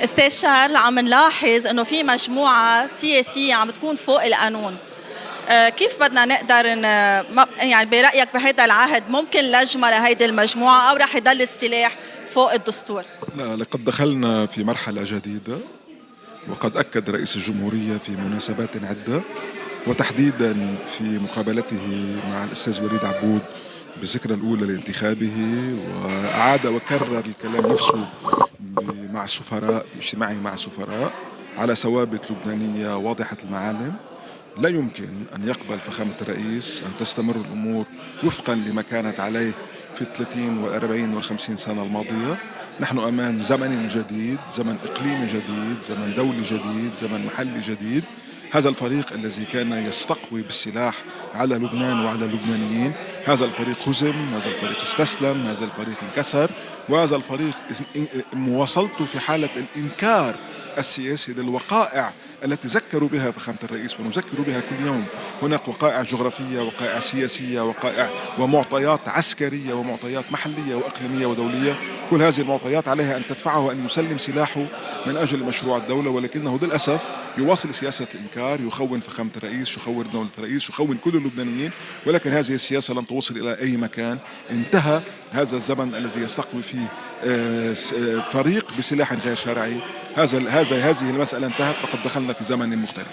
استاذ شارل، عم نلاحظ انه في مجموعه سياسيه عم تكون فوق القانون. كيف بدنا نقدر يعني برايك بهذا العهد ممكن لجمه لهيدي المجموعه او رح يضل السلاح فوق الدستور؟ لا، لقد دخلنا في مرحلة جديدة، وقد أكد رئيس الجمهورية في مناسبات عدة، وتحديدا في مقابلته مع الأستاذ وليد عبود بالذكرى الأولى لانتخابه، وأعاد وكرر الكلام نفسه مع السفراء باجتماعه مع السفراء على ثوابت لبنانية واضحة المعالم. لا يمكن أن يقبل فخامة الرئيس أن تستمر الأمور وفقا لما كانت عليه في 30 و40 و50 سنة الماضية. نحن أمام زمن جديد، زمن إقليمي جديد، زمن دولي جديد، زمن محلي جديد. هذا الفريق الذي كان يستقوي بالسلاح على لبنان وعلى اللبنانيين، هذا الفريق هزم، هذا الفريق استسلم، هذا الفريق انكسر، وهذا الفريق مواصلته في حالة الإنكار السياسي للوقائع التي ذكروا بها فخامة الرئيس ونذكر بها كل يوم. هناك وقائع جغرافية، وقائع سياسية، وقائع ومعطيات عسكرية، ومعطيات محلية وإقليمية ودولية. كل هذه المعطيات عليها أن تدفعه أن يسلم سلاحه من أجل مشروع الدولة، ولكنه للأسف يواصل سياسة الإنكار، يخون فخامة الرئيس، يخون دولة الرئيس، يخون كل اللبنانيين. ولكن هذه السياسة لن توصل إلى أي مكان. انتهى هذا الزمن الذي يستقوي فيه فريق بسلاح غير شرعي. هذه المسألة انتهت، لقد دخلنا في زمن مختلف.